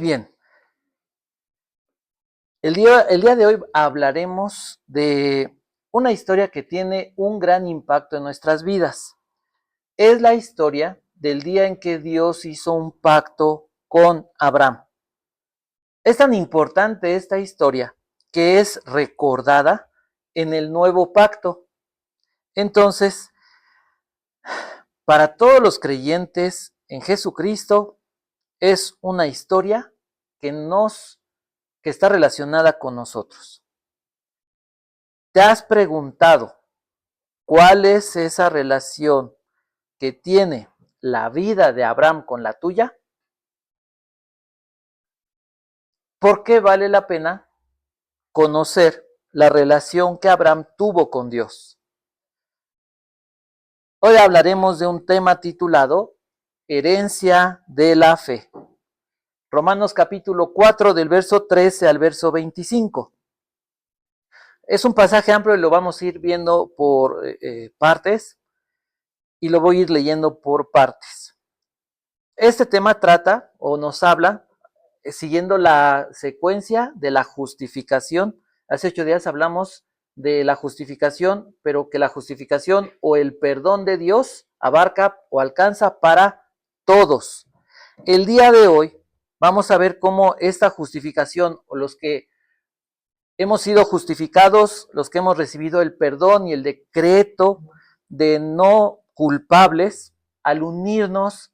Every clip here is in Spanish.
Bien, el día de hoy hablaremos de una historia que tiene un gran impacto en nuestras vidas. Es la historia del día en que Dios hizo un pacto con Abraham. Es tan importante esta historia que es recordada en el nuevo pacto. Entonces, para todos los creyentes en Jesucristo, es una historia que está relacionada con nosotros. ¿Te has preguntado cuál es esa relación que tiene la vida de Abraham con la tuya? ¿Por qué vale la pena conocer la relación que Abraham tuvo con Dios? Hoy hablaremos de un tema titulado Herencia de la Fe. Romanos capítulo 4 del verso 13 al verso 25. Es un pasaje amplio y lo vamos a ir viendo por partes y lo voy a ir leyendo por partes. Este tema trata o nos habla siguiendo la secuencia de la justificación. Hace 8 días hablamos de la justificación, pero que la justificación o el perdón de Dios abarca o alcanza para todos. El día de hoy vamos a ver cómo esta justificación o los que hemos sido justificados, los que hemos recibido el perdón y el decreto de no culpables, al unirnos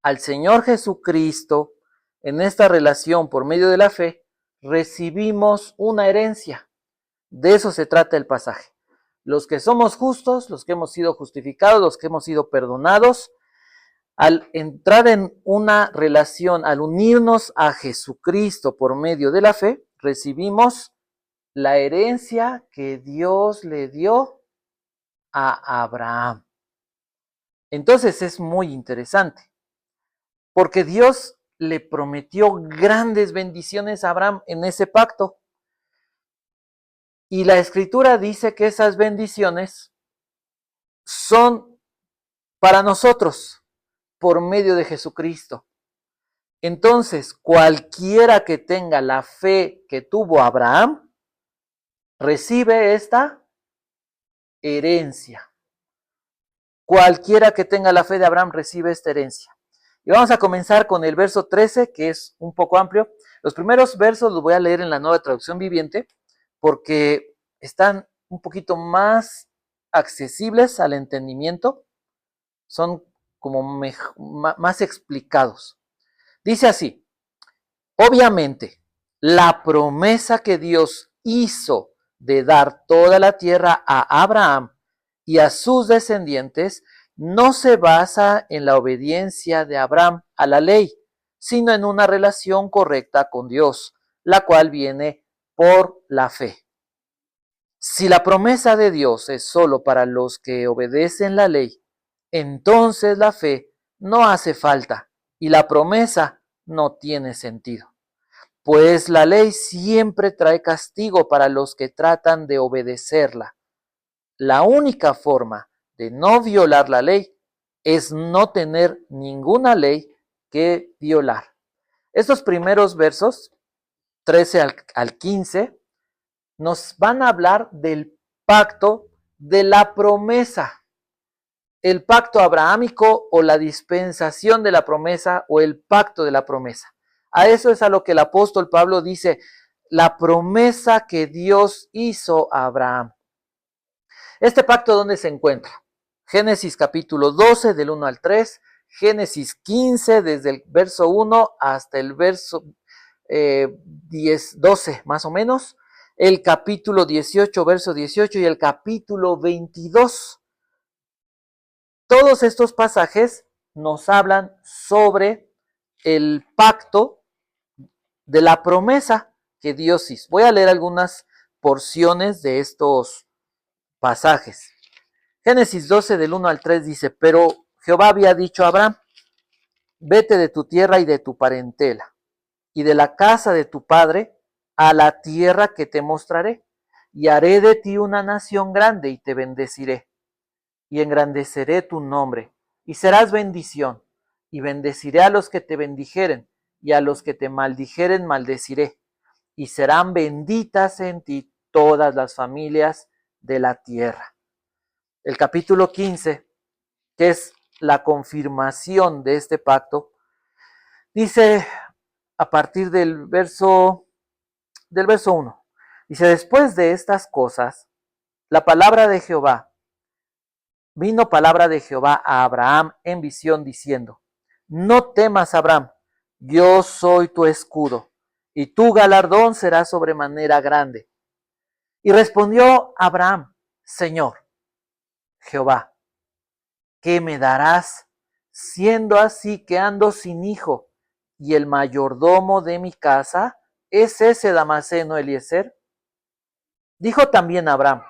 al Señor Jesucristo, en esta relación por medio de la fe, recibimos una herencia. De eso se trata el pasaje. Los que somos justos, los que hemos sido justificados, los que hemos sido perdonados, al entrar en una relación, al unirnos a Jesucristo por medio de la fe, recibimos la herencia que Dios le dio a Abraham. Entonces es muy interesante. Porque Dios le prometió grandes bendiciones a Abraham en ese pacto. Y la escritura dice que esas bendiciones son para nosotros por medio de Jesucristo. Entonces, cualquiera que tenga la fe que tuvo Abraham, recibe esta herencia. Cualquiera que tenga la fe de Abraham recibe esta herencia. Y vamos a comenzar con el verso 13, que es un poco amplio. Los primeros versos los voy a leer en la Nueva Traducción Viviente, porque están un poquito más accesibles al entendimiento, son como más explicados. Dice así: obviamente, la promesa que Dios hizo de dar toda la tierra a Abraham y a sus descendientes no se basa en la obediencia de Abraham a la ley, sino en una relación correcta con Dios, la cual viene por la fe. Si la promesa de Dios es solo para los que obedecen la ley, entonces la fe no hace falta y la promesa no tiene sentido. Pues la ley siempre trae castigo para los que tratan de obedecerla. La única forma de no violar la ley es no tener ninguna ley que violar. Estos primeros versos, 13 al 15, nos van a hablar del pacto de la promesa. El pacto abrahámico o la dispensación de la promesa o el pacto de la promesa. A eso es a lo que el apóstol Pablo dice, la promesa que Dios hizo a Abraham. Este pacto, ¿dónde se encuentra? Génesis capítulo 12 del 1 al 3, Génesis 15 desde el verso 1 hasta el verso 12 más o menos, el capítulo 18 verso 18 y el capítulo 22. Todos estos pasajes nos hablan sobre el pacto de la promesa que Dios hizo. Voy a leer algunas porciones de estos pasajes. Génesis 12 del 1 al 3 dice, pero Jehová había dicho a Abraham, vete de tu tierra y de tu parentela, y de la casa de tu padre, a la tierra que te mostraré, y haré de ti una nación grande, y te bendeciré, y engrandeceré tu nombre, y serás bendición, y bendeciré a los que te bendijeren, y a los que te maldijeren maldeciré, y serán benditas en ti todas las familias de la tierra. El capítulo 15, que es la confirmación de este pacto, dice a partir del verso 1, dice, después de estas cosas, la palabra de Jehová, vino palabra de Jehová a Abraham en visión diciendo, no temas, Abraham, yo soy tu escudo, y tu galardón será sobremanera grande. Y respondió Abraham, Señor, Jehová, ¿qué me darás, siendo así que ando sin hijo, y el mayordomo de mi casa es ese Damaseno Eliezer? Dijo también Abraham,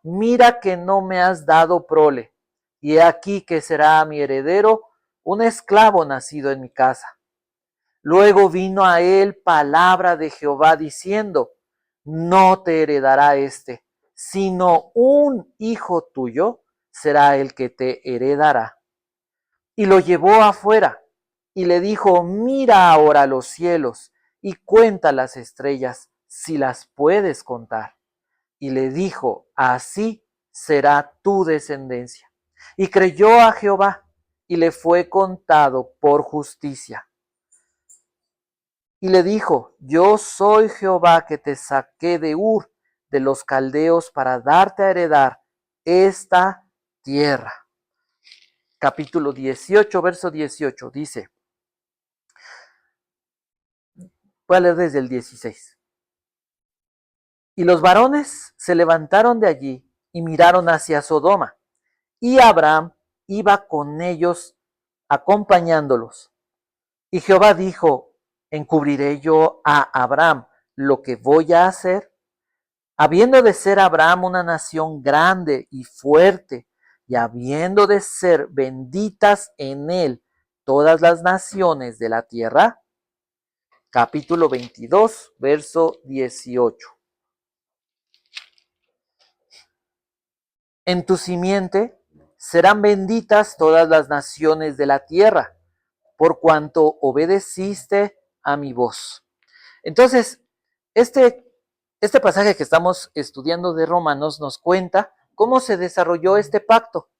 mira que no me has dado prole, y he aquí que será mi heredero un esclavo nacido en mi casa. Luego vino a él palabra de Jehová diciendo, no te heredará este, sino un hijo tuyo será el que te heredará. Y lo llevó afuera y le dijo, mira ahora los cielos y cuenta las estrellas, si las puedes contar. Y le dijo, así será tu descendencia. Y creyó a Jehová y le fue contado por justicia. Y le dijo, yo soy Jehová que te saqué de Ur, de los caldeos, para darte a heredar esta tierra. Capítulo 18, verso 18, dice, voy a leer desde el 16. Y los varones se levantaron de allí y miraron hacia Sodoma, y Abraham iba con ellos acompañándolos. Y Jehová dijo, ¿encubriré yo a Abraham lo que voy a hacer? Habiendo de ser Abraham una nación grande y fuerte, y habiendo de ser benditas en él todas las naciones de la tierra. Capítulo 22, verso 18. En tu simiente serán benditas todas las naciones de la tierra, por cuanto obedeciste a mi voz. Entonces, este pasaje que estamos estudiando de Romanos nos cuenta cómo se desarrolló este pacto.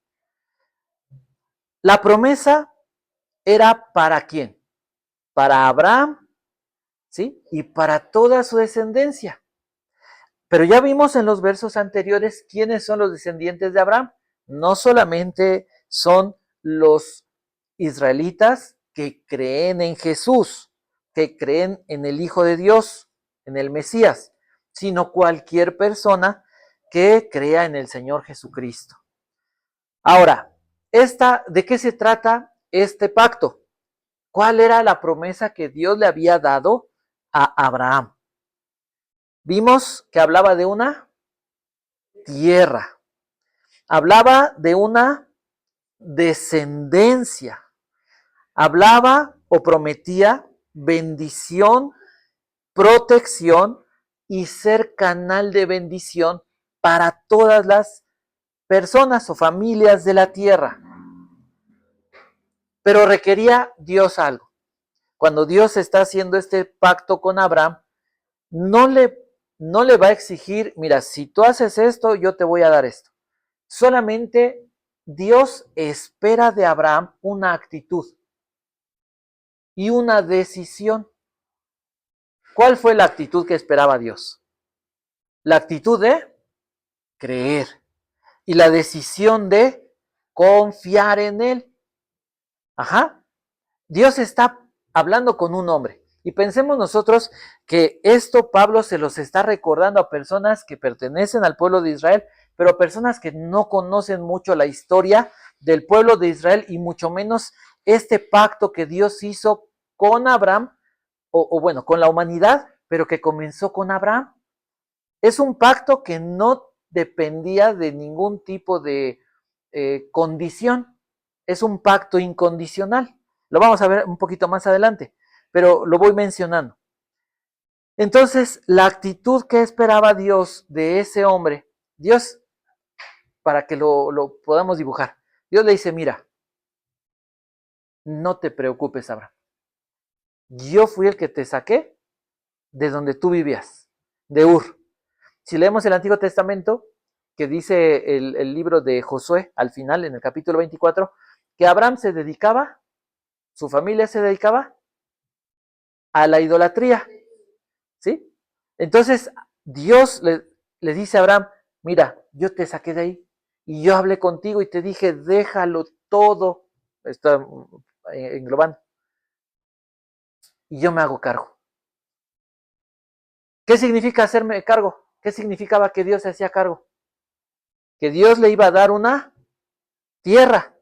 La promesa era ¿para quién? Para Abraham, ¿sí? Y para toda su descendencia. Pero ya vimos en los versos anteriores quiénes son los descendientes de Abraham. No solamente son los israelitas que creen en Jesús, que creen en el Hijo de Dios, en el Mesías, sino cualquier persona que crea en el Señor Jesucristo. Ahora, ¿de qué se trata este pacto? ¿Cuál era la promesa que Dios le había dado a Abraham? Vimos que hablaba de una tierra, hablaba de una descendencia, hablaba o prometía bendición, protección y ser canal de bendición para todas las personas o familias de la tierra. Pero requería Dios algo. Cuando Dios está haciendo este pacto con Abraham, no le, no le va a exigir, mira, si tú haces esto, yo te voy a dar esto. Solamente Dios espera de Abraham una actitud y una decisión. ¿Cuál fue la actitud que esperaba Dios? La actitud de creer y la decisión de confiar en Él. Ajá. Dios está hablando con un hombre. Y pensemos nosotros que esto Pablo se los está recordando a personas que pertenecen al pueblo de Israel, pero personas que no conocen mucho la historia del pueblo de Israel y mucho menos este pacto que Dios hizo con Abraham, o bueno, con la humanidad, pero que comenzó con Abraham. Es un pacto que no dependía de ningún tipo de condición. Es un pacto incondicional. Lo vamos a ver un poquito más adelante, pero lo voy mencionando. Entonces, la actitud que esperaba Dios de ese hombre, Dios, para que lo podamos dibujar, Dios le dice, mira, no te preocupes, Abraham. yo fui el que te saqué de donde tú vivías, de Ur. Si leemos el Antiguo Testamento, que dice el libro de Josué, al final, en el capítulo 24, que Abraham se dedicaba, su familia se dedicaba a la idolatría, ¿sí? Entonces, Dios le dice a Abraham, mira, yo te saqué de ahí, y yo hablé contigo y te dije, déjalo todo, está englobando, y yo me hago cargo. ¿Qué significa hacerme cargo? ¿Qué significaba que Dios se hacía cargo? Que Dios le iba a dar una tierra,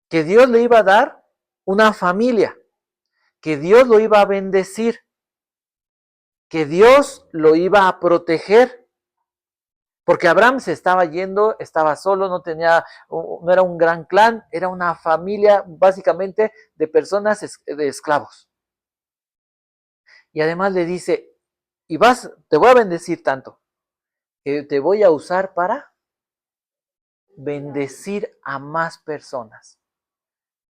que Dios le iba a dar una familia, que Dios lo iba a bendecir, que Dios lo iba a proteger, porque Abraham se estaba yendo, estaba solo, no era un gran clan, era una familia básicamente de personas, de esclavos. Y además le dice, te voy a bendecir tanto, que te voy a usar para bendecir a más personas.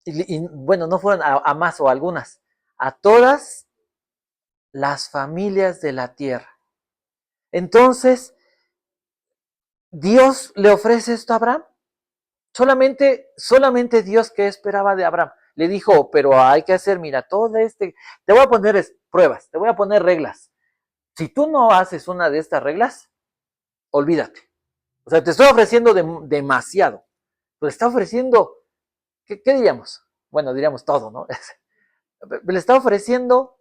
Y bueno, no fueron a más o a algunas, a todas las familias de la tierra. Entonces, Dios le ofrece esto a Abraham. Solamente Dios, que esperaba de Abraham, le dijo, pero hay que hacer, mira, te voy a poner pruebas, te voy a poner reglas. Si tú no haces una de estas reglas, olvídate. O sea, te estoy ofreciendo demasiado. Te está ofreciendo, ¿qué diríamos? Bueno, diríamos todo, ¿no? Le está ofreciendo,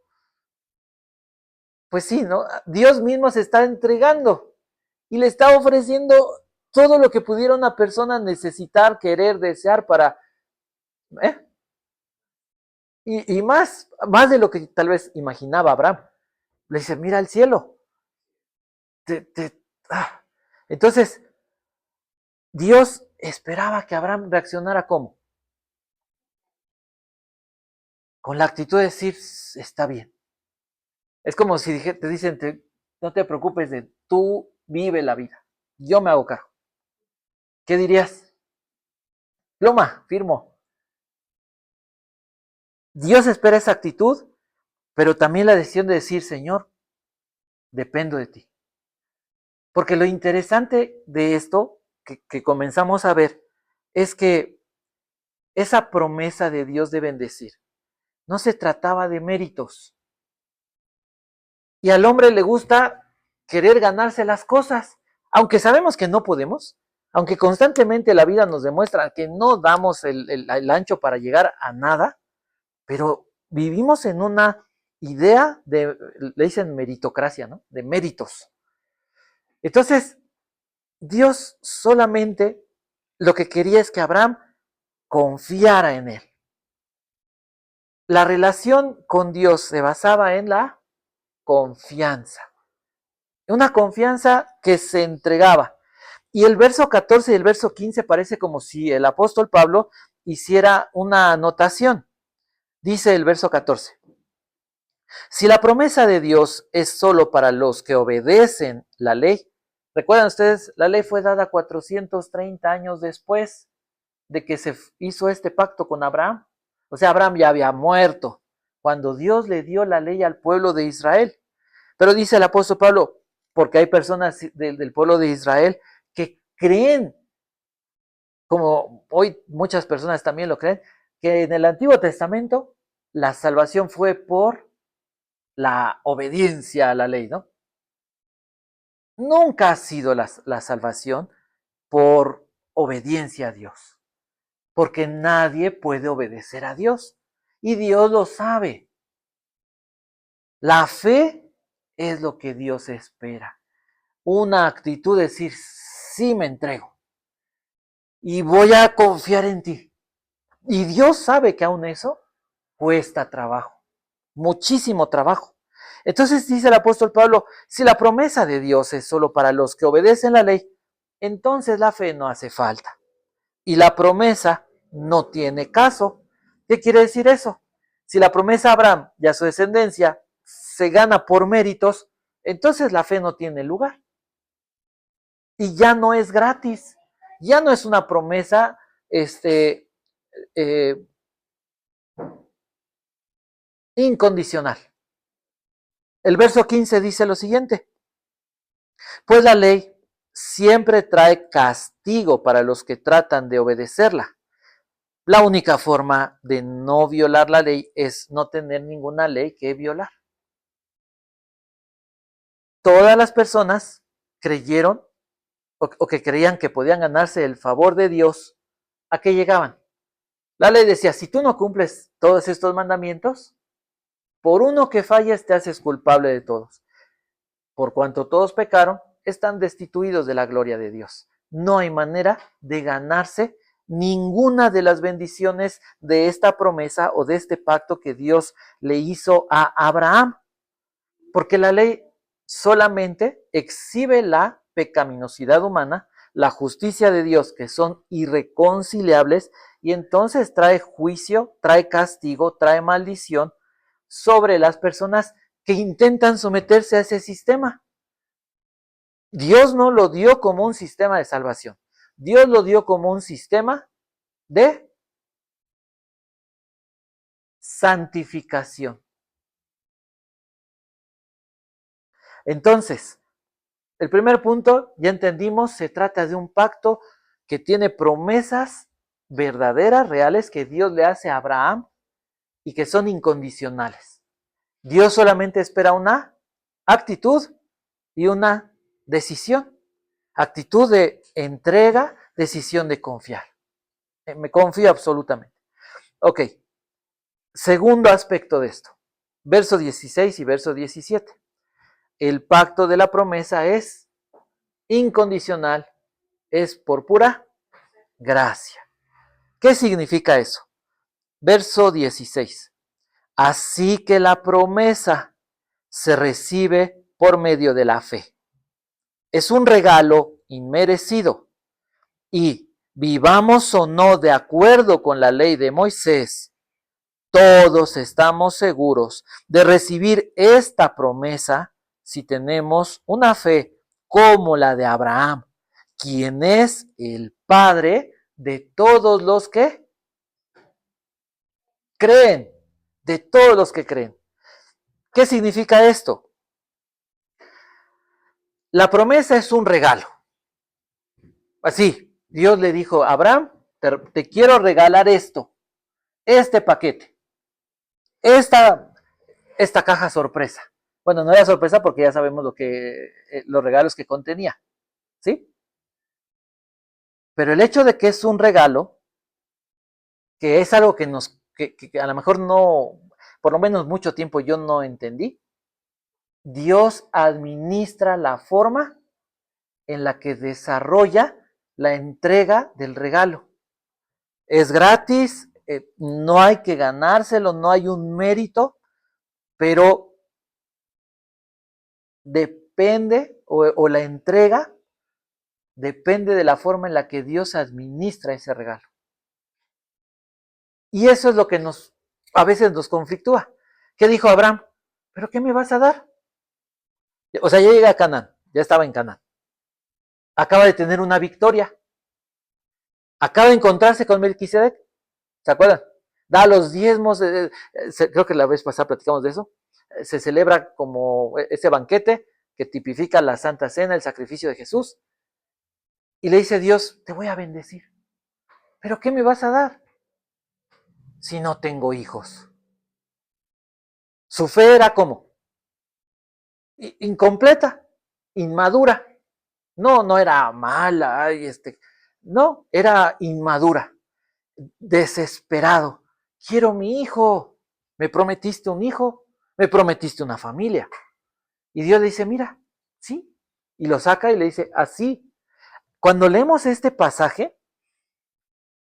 pues sí, ¿no? Dios mismo se está entregando y le está ofreciendo todo lo que pudiera una persona necesitar, querer, desear para, ¿eh? Y más de lo que tal vez imaginaba Abraham. Le dice, mira el cielo. Te, te, ah. Entonces, Dios esperaba que Abraham reaccionara ¿cómo? Con la actitud de decir, está bien. Es como si te dicen, no te preocupes de tú vive la vida. Yo me hago cargo. ¿Qué dirías? Ploma, firmo. Dios espera esa actitud, pero también la decisión de decir, Señor, dependo de ti. Porque lo interesante de esto que comenzamos a ver es que esa promesa de Dios de bendecir no se trataba de méritos. Y al hombre le gusta querer ganarse las cosas, aunque sabemos que no podemos, aunque constantemente la vida nos demuestra que no damos el ancho para llegar a nada, pero vivimos en una idea le dicen meritocracia, ¿no? De méritos. Entonces, Dios solamente lo que quería es que Abraham confiara en él. La relación con Dios se basaba en la confianza. Una confianza que se entregaba. Y el verso 14 y el verso 15 parece como si el apóstol Pablo hiciera una anotación. Dice el verso 14. Si la promesa de Dios es solo para los que obedecen la ley, recuerdan ustedes, la ley fue dada 430 años después de que se hizo este pacto con Abraham. O sea, Abraham ya había muerto cuando Dios le dio la ley al pueblo de Israel. Pero dice el apóstol Pablo, porque hay personas del pueblo de Israel que creen, como hoy muchas personas también lo creen, que en el Antiguo Testamento la salvación fue por la obediencia a la ley, ¿no? Nunca ha sido la salvación por obediencia a Dios, porque nadie puede obedecer a Dios y Dios lo sabe. La fe es lo que Dios espera. Una actitud de decir, sí me entrego y voy a confiar en ti. Y Dios sabe que aún eso cuesta trabajo, muchísimo trabajo. Entonces dice el apóstol Pablo, si la promesa de Dios es solo para los que obedecen la ley, entonces la fe no hace falta. Y la promesa no tiene caso. ¿Qué quiere decir eso? Si la promesa a Abraham y a su descendencia se gana por méritos, entonces la fe no tiene lugar. Y ya no es gratis. Ya no es una promesa, eh, incondicional. El verso 15 dice lo siguiente: pues la ley siempre trae castigo para los que tratan de obedecerla. La única forma de no violar la ley es no tener ninguna ley que violar. Todas las personas creyeron o que creían que podían ganarse el favor de Dios, ¿a qué llegaban? La ley decía, si tú no cumples todos estos mandamientos, por uno que falles te haces culpable de todos. Por cuanto todos pecaron, están destituidos de la gloria de Dios. No hay manera de ganarse ninguna de las bendiciones de esta promesa o de este pacto que Dios le hizo a Abraham, porque la ley solamente exhibe la pecaminosidad humana, la justicia de Dios, que son irreconciliables, y entonces trae juicio, trae castigo, trae maldición sobre las personas que intentan someterse a ese sistema. Dios no lo dio como un sistema de salvación. Dios lo dio como un sistema de santificación. Entonces, el primer punto, ya entendimos, se trata de un pacto que tiene promesas verdaderas, reales, que Dios le hace a Abraham y que son incondicionales. Dios solamente espera una actitud y una decisión. Actitud de entrega, decisión de confiar. Me confío absolutamente. Ok, segundo aspecto de esto. Verso 16 y verso 17. El pacto de la promesa es incondicional, es por pura gracia. ¿Qué significa eso? Verso 16. Así que la promesa se recibe por medio de la fe. Es un regalo inmerecido. Y vivamos o no de acuerdo con la ley de Moisés, todos estamos seguros de recibir esta promesa si tenemos una fe como la de Abraham, quien es el padre de todos los que creen, de todos los que creen. ¿Qué significa esto? La promesa es un regalo. Así, Dios le dijo a Abraham, te quiero regalar esto, este paquete, esta, esta caja sorpresa. Bueno, no era sorpresa porque ya sabemos los regalos que contenía, ¿sí? Pero el hecho de que es un regalo, que es algo que a lo mejor no, por lo menos mucho tiempo yo no entendí, Dios administra la forma en la que desarrolla la entrega del regalo. Es gratis, no hay que ganárselo, no hay un mérito, pero depende, o la entrega depende de la forma en la que Dios administra ese regalo. Y eso es lo que a veces nos conflictúa. ¿Qué dijo Abraham? ¿Pero qué me vas a dar? O sea, ya llega a Canaán, ya estaba en Canaán. Acaba de tener una victoria. Acaba de encontrarse con Melquisedec. ¿Se acuerdan? Da los diezmos, creo que la vez pasada platicamos de eso. Se celebra como ese banquete que tipifica la Santa Cena, el sacrificio de Jesús. Y le dice Dios, te voy a bendecir. ¿Pero qué me vas a dar si no tengo hijos? Su fe era como incompleta, inmadura. No, no era mala, no, era inmadura, desesperado. Quiero mi hijo. Me prometiste un hijo, me prometiste una familia. Y Dios le dice, mira, sí. Y lo saca y le dice, así. Cuando leemos este pasaje,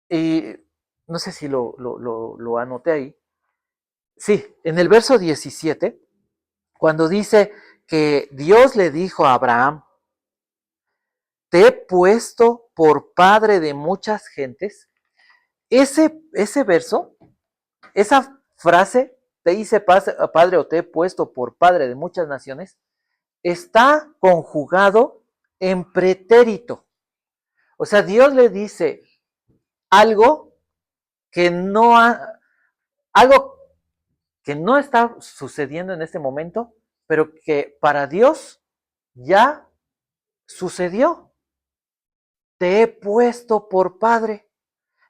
no sé si lo anoté ahí. Sí, en el verso 17, cuando dice que Dios le dijo a Abraham, te he puesto por padre de muchas gentes, ese verso, esa frase, te hice padre o te he puesto por padre de muchas naciones, está conjugado en pretérito. O sea, Dios le dice algo que no ha, algo que no está sucediendo en este momento, pero que para Dios ya sucedió. Te he puesto por padre.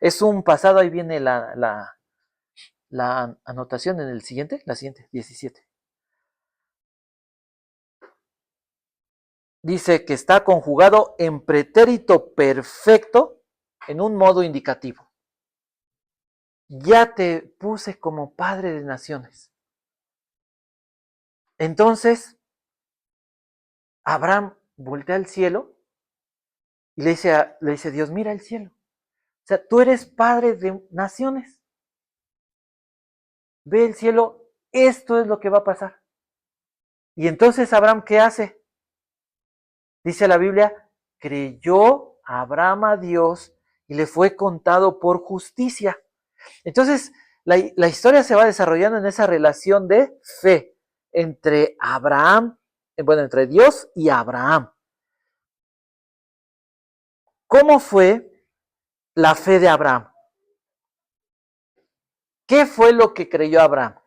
Es un pasado, ahí viene la anotación en el siguiente, la siguiente, 17. Dice que está conjugado en pretérito perfecto en un modo indicativo. Ya te puse como padre de naciones. Entonces, Abraham voltea al cielo y le dice Dios, mira el cielo. O sea, tú eres padre de naciones. Ve el cielo, esto es lo que va a pasar. Y entonces Abraham, ¿qué hace? Dice la Biblia, creyó Abraham a Dios y le fue contado por justicia. Entonces, la historia se va desarrollando en esa relación de fe entre Abraham, bueno, entre Dios y Abraham. ¿Cómo fue la fe de Abraham? ¿Qué fue lo que creyó Abraham?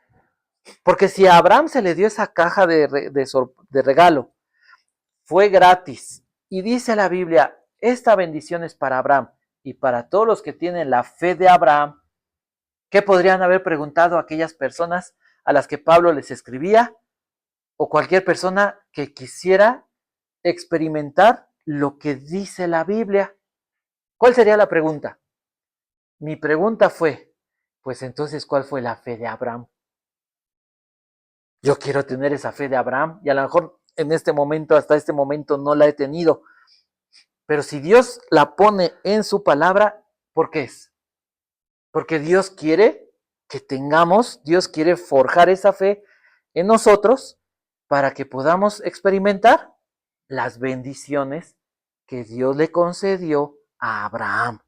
Porque si a Abraham se le dio esa caja de regalo, fue gratis. Y dice la Biblia, esta bendición es para Abraham y para todos los que tienen la fe de Abraham. ¿Qué podrían haber preguntado aquellas personas a las que Pablo les escribía? O cualquier persona que quisiera experimentar lo que dice la Biblia. ¿Cuál sería la pregunta? Mi pregunta fue, pues entonces, ¿cuál fue la fe de Abraham? Yo quiero tener esa fe de Abraham y a lo mejor en este momento, hasta este momento, no la he tenido. Pero si Dios la pone en su palabra, ¿por qué es? Porque Dios quiere que tengamos, Dios quiere forjar esa fe en nosotros para que podamos experimentar las bendiciones que Dios le concedió a Abraham.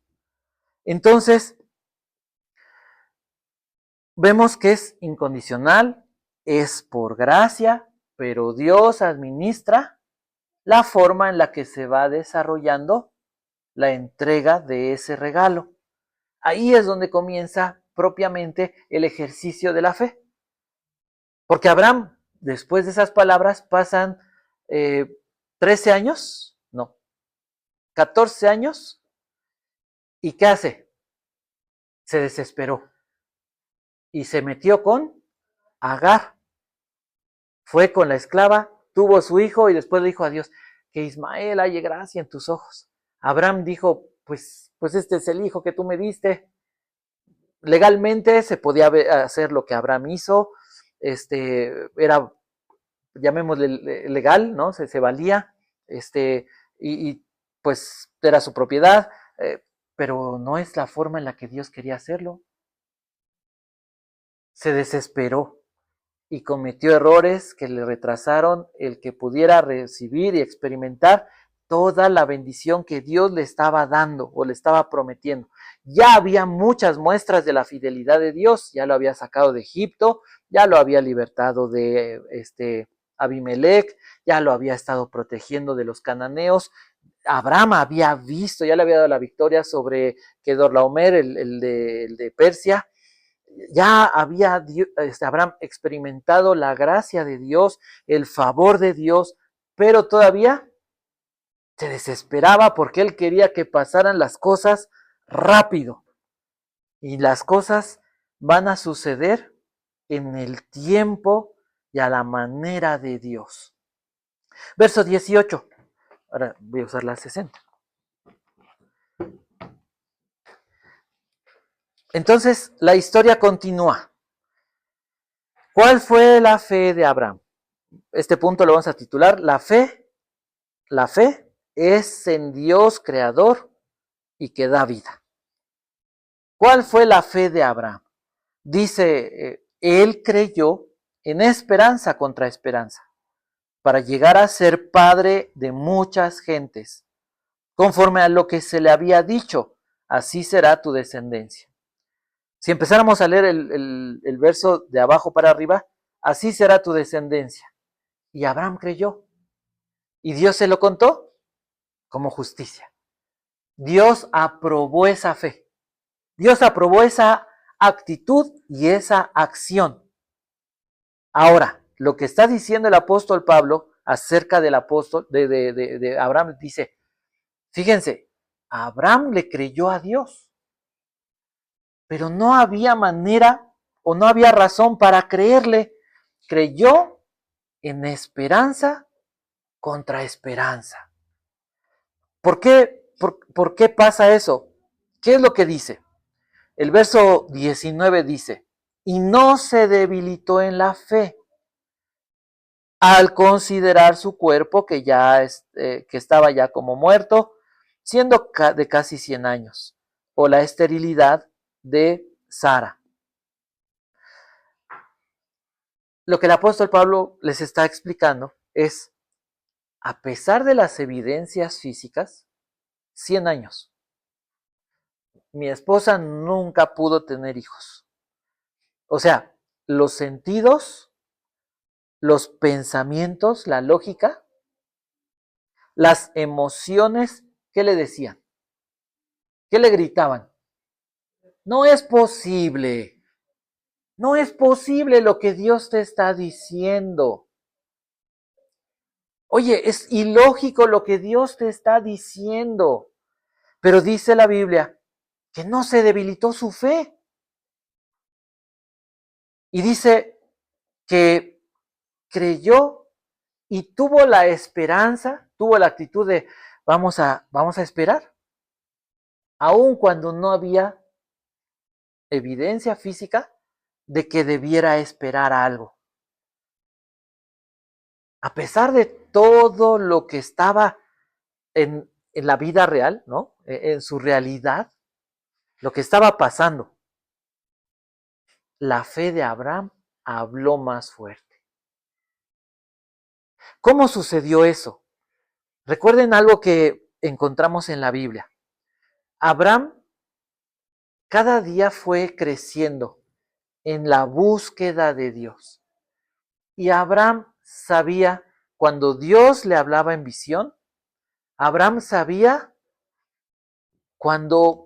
Entonces, vemos que es incondicional, es por gracia, pero Dios administra la forma en la que se va desarrollando la entrega de ese regalo. Ahí es donde comienza propiamente el ejercicio de la fe. Porque Abraham, después de esas palabras, pasan 13 años, no, 14 años, ¿y qué hace? Se desesperó y se metió con Agar. Fue con la esclava, tuvo su hijo y después le dijo a Dios, que Ismael haya gracia en tus ojos. Abraham dijo, pues este es el hijo que tú me diste. Legalmente se podía hacer lo que Abraham hizo, era, llamémosle legal, ¿no? Se valía, y pues era su propiedad, pero no es la forma en la que Dios quería hacerlo. Se desesperó y cometió errores que le retrasaron el que pudiera recibir y experimentar toda la bendición que Dios le estaba dando o le estaba prometiendo. Ya había muchas muestras de la fidelidad de Dios, ya lo había sacado de Egipto, ya lo había libertado de Abimelech, ya lo había estado protegiendo de los cananeos. Abraham había visto, ya le había dado la victoria sobre Kedorlaomer, el de Persia. Ya había Abraham experimentado la gracia de Dios, el favor de Dios, pero todavía se desesperaba porque él quería que pasaran las cosas rápido. Y las cosas van a suceder en el tiempo y a la manera de Dios. Verso 18. Ahora voy a usar la 60. Entonces la historia continúa. ¿Cuál fue la fe de Abraham? Este punto lo vamos a titular La fe es en Dios creador y que da vida. ¿Cuál fue la fe de Abraham? Dice, él creyó en esperanza contra esperanza, para llegar a ser padre de muchas gentes, conforme a lo que se le había dicho, así será tu descendencia. Si empezáramos a leer el verso de abajo para arriba, así será tu descendencia. Y Abraham creyó. ¿Y Dios se lo contó? Como justicia. Dios aprobó esa fe. Dios aprobó esa actitud y esa acción. Ahora, lo que está diciendo el apóstol Pablo acerca del apóstol de Abraham, dice, fíjense, Abraham le creyó a Dios, pero no había manera o no había razón para creerle. Creyó en esperanza contra esperanza. ¿Por qué pasa eso? ¿Qué es lo que dice? El verso 19 dice, y no se debilitó en la fe al considerar su cuerpo que estaba ya como muerto, siendo de casi 100 años, o la esterilidad de Sara. Lo que el apóstol Pablo les está explicando es, a pesar de las evidencias físicas, 100 años. Mi esposa nunca pudo tener hijos. O sea, los sentidos, los pensamientos, la lógica, las emociones, ¿qué le decían? ¿Qué le gritaban? No es posible. No es posible lo que Dios te está diciendo. Oye, es ilógico lo que Dios te está diciendo. Pero dice la Biblia que no se debilitó su fe. Y dice que creyó y tuvo la esperanza, tuvo la actitud de vamos a esperar, aun cuando no había evidencia física de que debiera esperar algo. A pesar de todo lo que estaba en la vida real, ¿no? En su realidad, lo que estaba pasando, la fe de Abraham habló más fuerte. ¿Cómo sucedió eso? Recuerden algo que encontramos en la Biblia. Abraham cada día fue creciendo en la búsqueda de Dios. Y Abraham sabía, cuando Dios le hablaba en visión, Abraham sabía cuando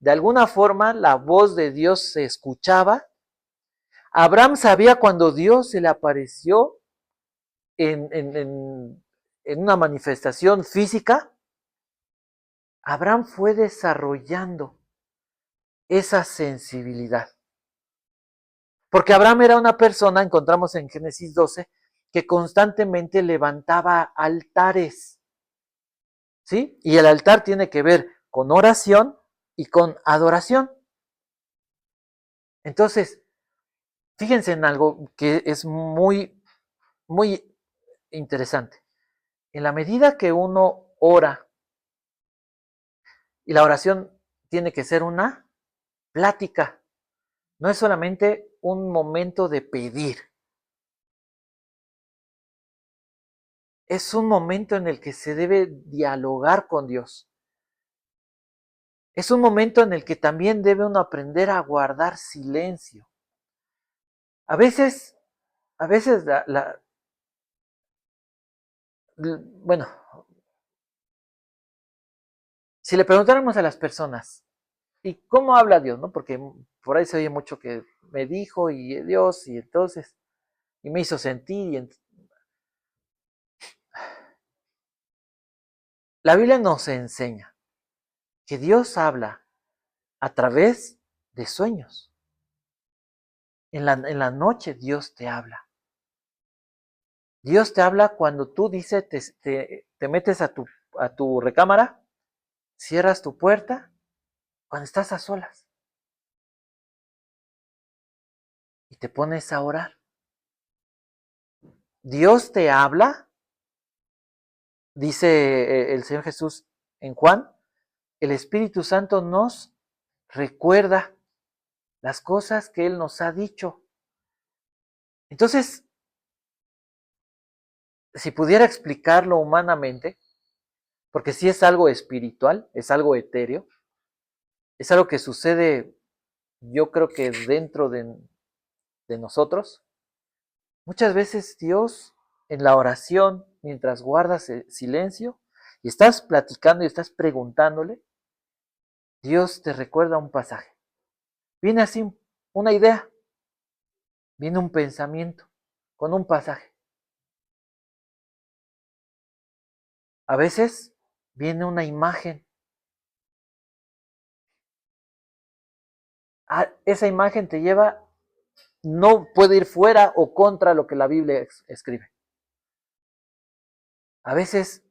de alguna forma la voz de Dios se escuchaba. Abraham sabía cuando Dios se le apareció en, en, en, en una manifestación física. Abraham fue desarrollando esa sensibilidad. Porque Abraham era una persona, encontramos en Génesis 12, que constantemente levantaba altares. ¿Sí? Y el altar tiene que ver con oración y con adoración. Entonces, fíjense en algo que es muy interesante. En la medida que uno ora, y la oración tiene que ser una plática, no es solamente un momento de pedir, es un momento en el que se debe dialogar con Dios. Es un momento en el que también debe uno aprender a guardar silencio. A veces, a veces bueno, si le preguntáramos a las personas, ¿y cómo habla Dios? ¿No? Porque por ahí se oye mucho que me dijo y Dios y entonces, y me hizo sentir. La Biblia nos enseña que Dios habla a través de sueños. En la noche Dios te habla. Dios te habla cuando tú dices, te metes a tu recámara, cierras tu puerta, cuando estás a solas y te pones a orar. Dios te habla, dice el Señor Jesús en Juan, el Espíritu Santo nos recuerda las cosas que Él nos ha dicho. Entonces, si pudiera explicarlo humanamente, porque si es algo espiritual, es algo etéreo, es algo que sucede, yo creo que dentro de nosotros. Muchas veces Dios en la oración, mientras guardas silencio y estás platicando y estás preguntándole, Dios te recuerda un pasaje. Viene así una idea viene un pensamiento con un pasaje. A veces viene una imagen. Esa imagen te lleva, no puede ir fuera o contra lo que la Biblia escribe. A veces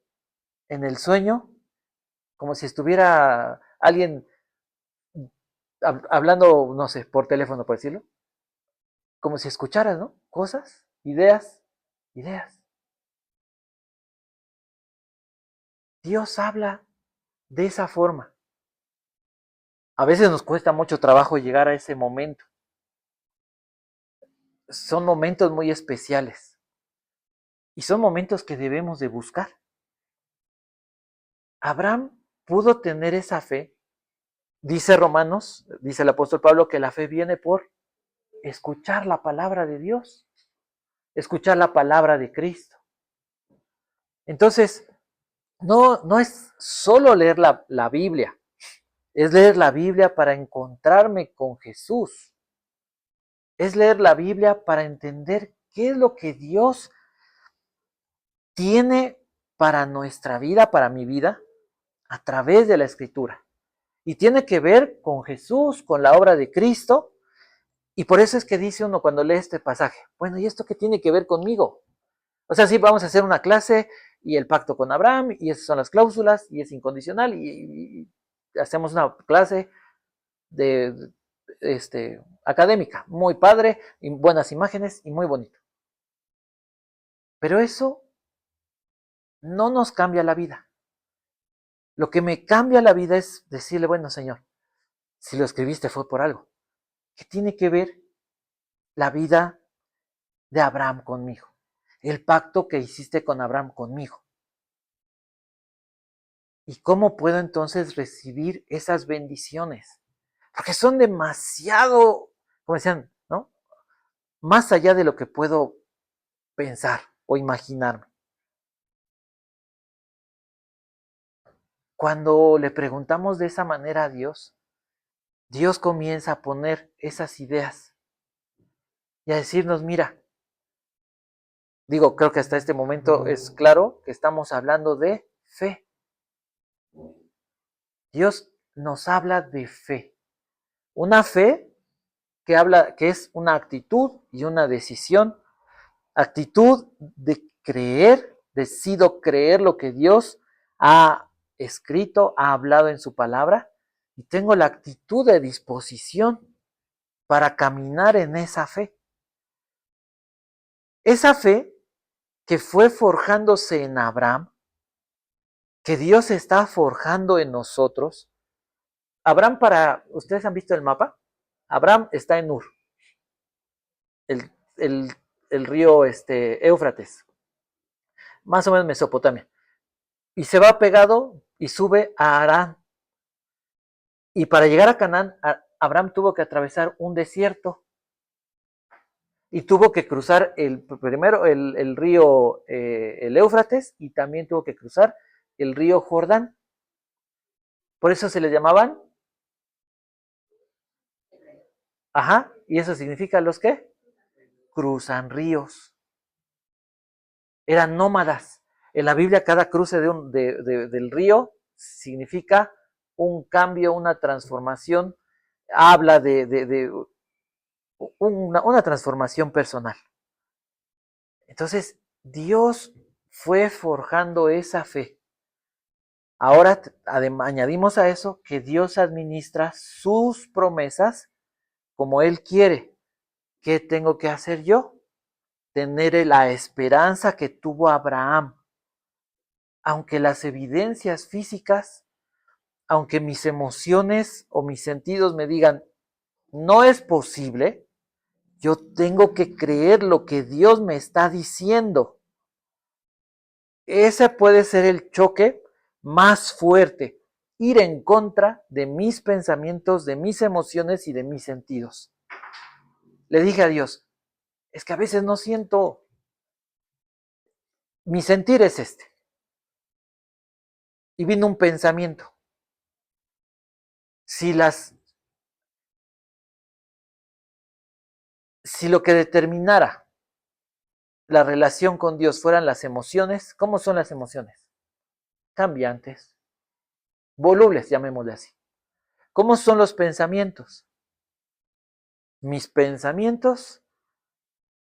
en el sueño, como si estuviera alguien hablando, no sé, por teléfono, por decirlo, como si escucharas, ¿no? Cosas, ideas, ideas. Dios habla de esa forma. A veces nos cuesta mucho trabajo llegar a ese momento. Son momentos muy especiales y son momentos que debemos de buscar. Abraham pudo tener esa fe. Dice Romanos, dice el apóstol Pablo, que la fe viene por escuchar la palabra de Dios, escuchar la palabra de Cristo. Entonces, no es solo leer la Biblia, es leer la Biblia para encontrarme con Jesús. Es leer la Biblia para entender qué es lo que Dios tiene para nuestra vida, para mi vida, a través de la Escritura. Y tiene que ver con Jesús, con la obra de Cristo. Y por eso es que dice uno cuando lee este pasaje, bueno, ¿y esto qué tiene que ver conmigo? O sea, sí, vamos a hacer una clase y el pacto con Abraham, y esas son las cláusulas, y es incondicional, y hacemos una clase de académica, muy padre, y buenas imágenes y muy bonito. Pero eso no nos cambia la vida. Lo que me cambia la vida es decirle, bueno, Señor, si lo escribiste fue por algo. ¿Qué tiene que ver la vida de Abraham conmigo? El pacto que hiciste con Abraham conmigo. ¿Y cómo puedo entonces recibir esas bendiciones? Porque son demasiado, como decían, ¿no? Más allá de lo que puedo pensar o imaginarme. Cuando le preguntamos de esa manera a Dios, Dios comienza a poner esas ideas y a decirnos, mira, digo, creo que hasta este momento es claro que estamos hablando de fe. Dios nos habla de fe. Una fe que es una actitud y una decisión. Actitud de creer, decido creer lo que Dios ha escrito, ha hablado en su palabra, y tengo la actitud de disposición para caminar en esa fe. Esa fe que fue forjándose en Abraham, que Dios está forjando en nosotros. Abraham, ¿ustedes han visto el mapa? Abraham está en Ur, el, el, el río Éufrates, más o menos Mesopotamia. Y se va pegado y sube a Harán. Y para llegar a Canaán, Abraham tuvo que atravesar un desierto y tuvo que cruzar primero el río el Éufrates, y también tuvo que cruzar el río Jordán. Por eso se le llamaban, ajá, y eso significa los que cruzan ríos. Eran nómadas. En la Biblia cada cruce del río significa un cambio, una transformación, habla de una transformación personal. Entonces, Dios fue forjando esa fe. Ahora añadimos a eso que Dios administra sus promesas como Él quiere. ¿Qué tengo que hacer yo? Tener la esperanza que tuvo Abraham. Aunque las evidencias físicas, aunque mis emociones o mis sentidos me digan, no es posible, yo tengo que creer lo que Dios me está diciendo. Ese puede ser el choque más fuerte, ir en contra de mis pensamientos, de mis emociones y de mis sentidos. Le dije a Dios, es que a veces no siento, mi sentir es este. Y vino un pensamiento. Si Si lo que determinara la relación con Dios fueran las emociones, ¿cómo son las emociones? Cambiantes, volubles, llamémosle así. ¿Cómo son los pensamientos? Mis pensamientos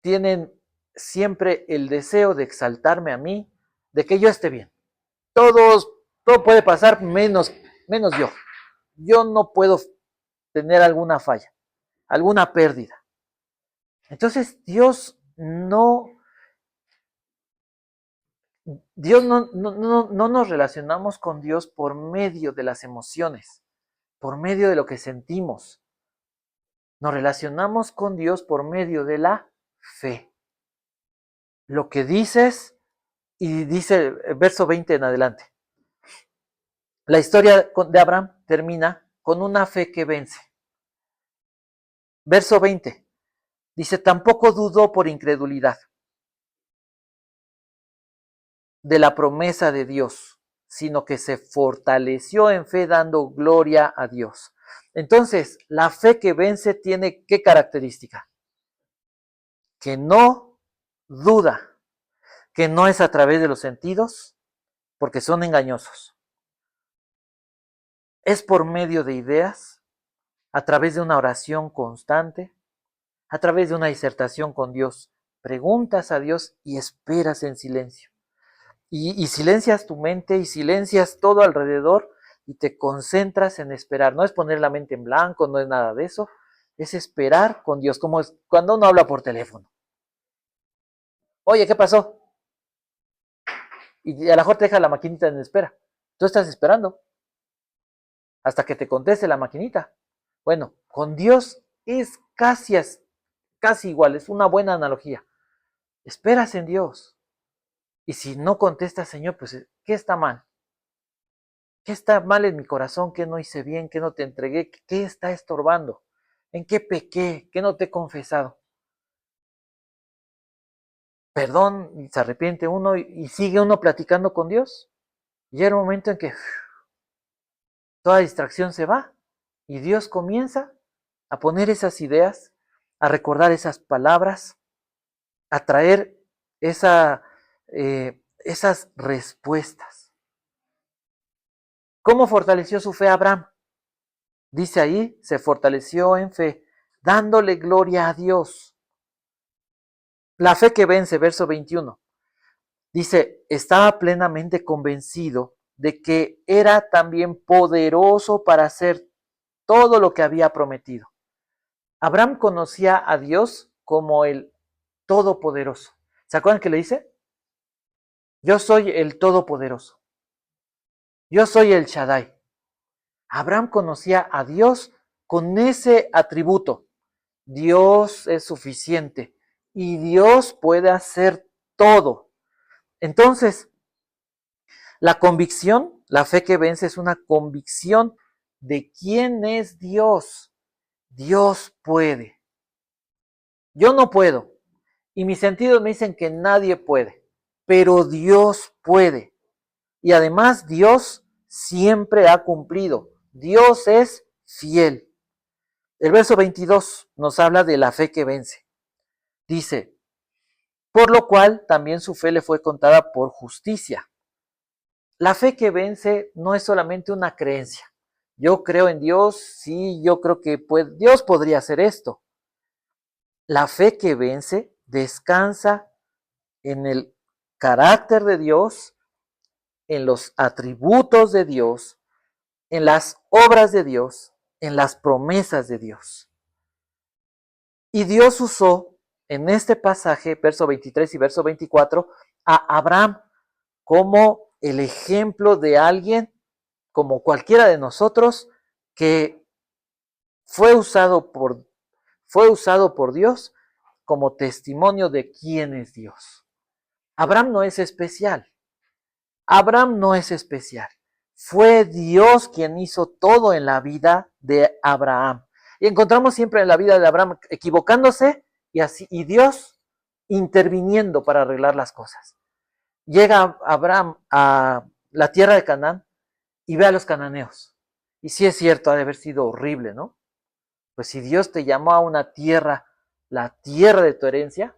tienen siempre el deseo de exaltarme a mí, de que yo esté bien. Todo puede pasar menos yo. Yo no puedo tener alguna falla, alguna pérdida. Entonces Dios no nos relacionamos con Dios por medio de las emociones, por medio de lo que sentimos. Nos relacionamos con Dios por medio de la fe. Lo que dices, y dice el verso 20 en adelante. La historia de Abraham termina con una fe que vence. Verso 20. Dice, tampoco dudó por incredulidad de la promesa de Dios, sino que se fortaleció en fe dando gloria a Dios. Entonces, la fe que vence tiene ¿qué característica? Que no duda, que no es a través de los sentidos, porque son engañosos. Es por medio de ideas, a través de una oración constante, a través de una disertación con Dios. Preguntas a Dios y esperas en silencio. Y silencias tu mente y silencias todo alrededor y te concentras en esperar. No es poner la mente en blanco, no es nada de eso. Es esperar con Dios, como es cuando uno habla por teléfono. Oye, ¿qué pasó? Y a lo mejor te deja la maquinita en espera. Tú estás esperando hasta que te conteste la maquinita. Bueno, con Dios es casi igual, es una buena analogía. Esperas en Dios. Y si no contestas, Señor, pues, ¿qué está mal? ¿Qué está mal en mi corazón? ¿Qué no hice bien? ¿Qué no te entregué? ¿Qué está estorbando? ¿En qué pequé? ¿Qué no te he confesado? Perdón, y se arrepiente uno y sigue uno platicando con Dios. Y llega un momento en que toda distracción se va y Dios comienza a poner esas ideas, a recordar esas palabras, a traer esas respuestas. ¿Cómo fortaleció su fe Abraham? Dice ahí, se fortaleció en fe, dándole gloria a Dios. La fe que vence, verso 21. Dice, estaba plenamente convencido de que era también poderoso para hacer todo lo que había prometido. Abraham conocía a Dios como el Todopoderoso. ¿Se acuerdan que le dice? Yo soy el Todopoderoso. Yo soy el Shaddai. Abraham conocía a Dios con ese atributo. Dios es suficiente y Dios puede hacer todo. Entonces, la convicción, la fe que vence es una convicción de quién es Dios. Dios puede. Yo no puedo. Y mis sentidos me dicen que nadie puede. Pero Dios puede. Y además Dios siempre ha cumplido. Dios es fiel. El verso 22 nos habla de la fe que vence. Dice, por lo cual también su fe le fue contada por justicia. La fe que vence no es solamente una creencia. Yo creo en Dios, sí, yo creo que Dios podría hacer esto. La fe que vence descansa en el carácter de Dios, en los atributos de Dios, en las obras de Dios, en las promesas de Dios. Y Dios usó en este pasaje, verso 23 y verso 24, a Abraham como el ejemplo de alguien, como cualquiera de nosotros, que fue usado por Dios como testimonio de quién es Dios. Abraham no es especial. Abraham no es especial. Fue Dios quien hizo todo en la vida de Abraham. Y encontramos siempre en la vida de Abraham equivocándose y Dios interviniendo para arreglar las cosas. Llega Abraham a la tierra de Canaán y ve a los cananeos. Y sí es cierto, ha de haber sido horrible, ¿no? Pues si Dios te llamó a una tierra la tierra de tu herencia,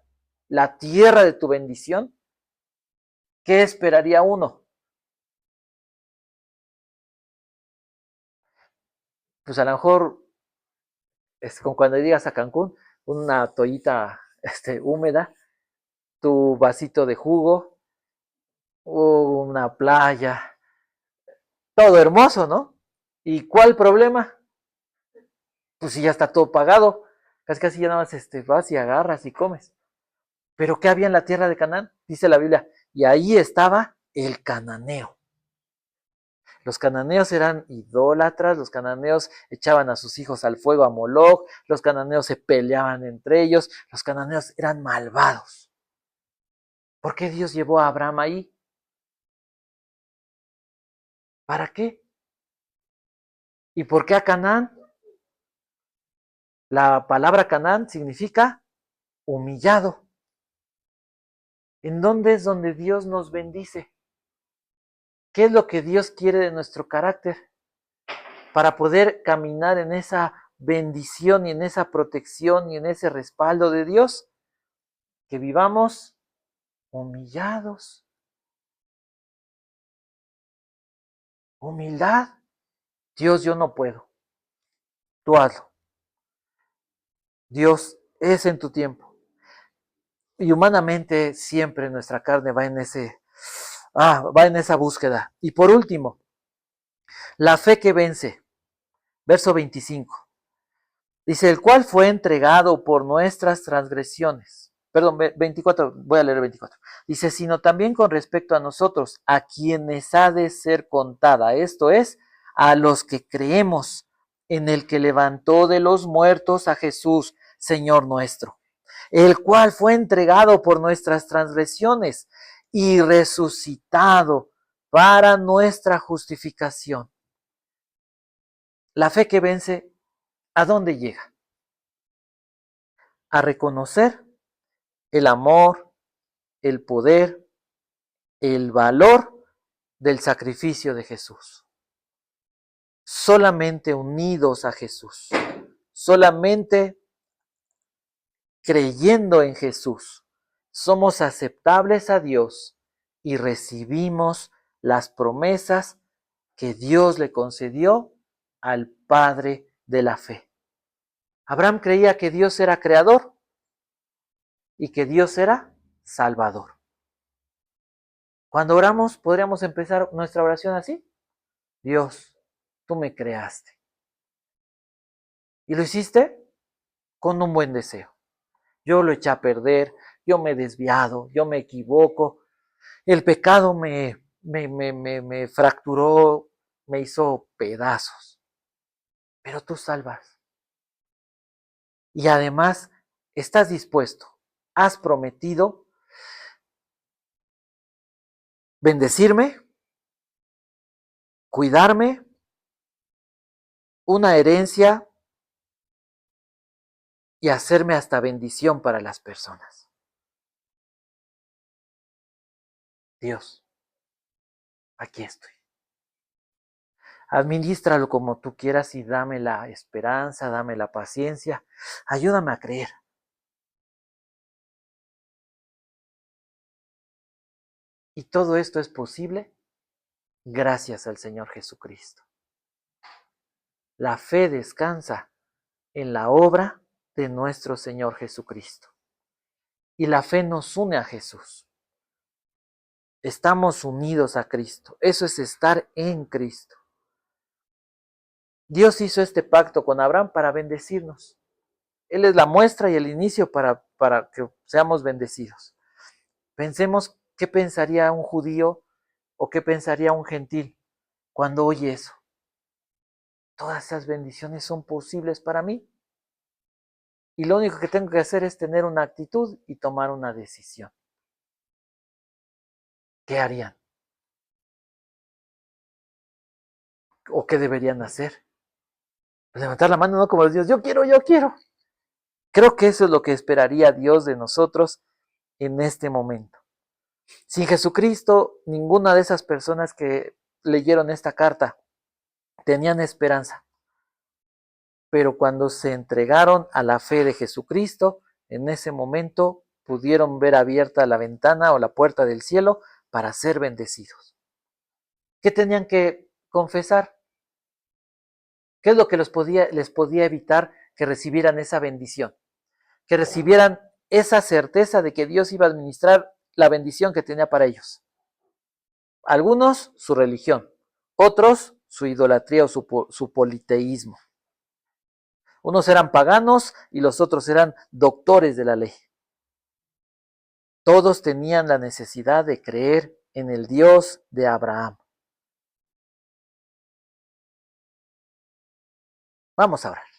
la tierra de tu bendición, ¿qué esperaría uno? Pues a lo mejor es como cuando llegas a Cancún, una toallita húmeda, tu vasito de jugo, una playa, todo hermoso, ¿no? ¿Y cuál problema? Pues si ya está todo pagado, casi casi ya nada más vas y agarras y comes. Pero ¿qué había en la tierra de Canaán? Dice la Biblia, y ahí estaba el cananeo. Los cananeos eran idólatras, los cananeos echaban a sus hijos al fuego a Moloch, los cananeos se peleaban entre ellos, los cananeos eran malvados. ¿Por qué Dios llevó a Abraham ahí? ¿Para qué? ¿Y por qué a Canaán? La palabra Canaán significa humillado. ¿En dónde es donde Dios nos bendice? ¿Qué es lo que Dios quiere de nuestro carácter? Para poder caminar en esa bendición y en esa protección y en ese respaldo de Dios, que vivamos humillados. Humildad. Dios, yo no puedo. Tú hazlo. Dios, es en tu tiempo. Y humanamente siempre nuestra carne va en va en esa búsqueda. Y por último, la fe que vence. Verso 25. Dice, el cual fue entregado por nuestras transgresiones. Perdón, 24, voy a leer 24. Dice, sino también con respecto a nosotros, a quienes ha de ser contada. Esto es, a los que creemos en el que levantó de los muertos a Jesús, Señor nuestro, el cual fue entregado por nuestras transgresiones y resucitado para nuestra justificación. La fe que vence, ¿a dónde llega? A reconocer el amor, el poder, el valor del sacrificio de Jesús. Solamente unidos a Jesús, solamente creyendo en Jesús, somos aceptables a Dios y recibimos las promesas que Dios le concedió al Padre de la fe. Abraham creía que Dios era creador y que Dios era salvador. Cuando oramos, podríamos empezar nuestra oración así. Dios, tú me creaste. Y lo hiciste con un buen deseo. Yo lo eché a perder, yo me he desviado, yo me equivoco. El pecado me fracturó, me hizo pedazos. Pero tú salvas. Y además, estás dispuesto, has prometido bendecirme, cuidarme, una herencia y hacerme hasta bendición para las personas. Dios, aquí estoy. Administralo como tú quieras y dame la esperanza, dame la paciencia. Ayúdame a creer. Y todo esto es posible gracias al Señor Jesucristo. La fe descansa en la obra de nuestro Señor Jesucristo. Y la fe nos une a Jesús. Estamos unidos a Cristo. Eso es estar en Cristo. Dios hizo este pacto con Abraham para bendecirnos. Él es la muestra y el inicio para que seamos bendecidos. Pensemos qué pensaría un judío o qué pensaría un gentil cuando oye eso. Todas esas bendiciones son posibles para mí. Y lo único que tengo que hacer es tener una actitud y tomar una decisión. ¿Qué harían? ¿O qué deberían hacer? Levantar la mano, no como los dios, yo quiero, yo quiero. Creo que eso es lo que esperaría Dios de nosotros en este momento. Sin Jesucristo, ninguna de esas personas que leyeron esta carta tenían esperanza. Pero cuando se entregaron a la fe de Jesucristo, En ese momento pudieron ver abierta la ventana o la puerta del cielo para ser bendecidos. ¿Qué tenían que confesar? ¿Qué es lo que les podía evitar que recibieran esa bendición? Que recibieran esa certeza de que Dios iba a administrar la bendición que tenía para ellos. Algunos su religión, otros su idolatría o su politeísmo. Unos eran paganos y los otros eran doctores de la ley. Todos tenían la necesidad de creer en el Dios de Abraham. Vamos a orar.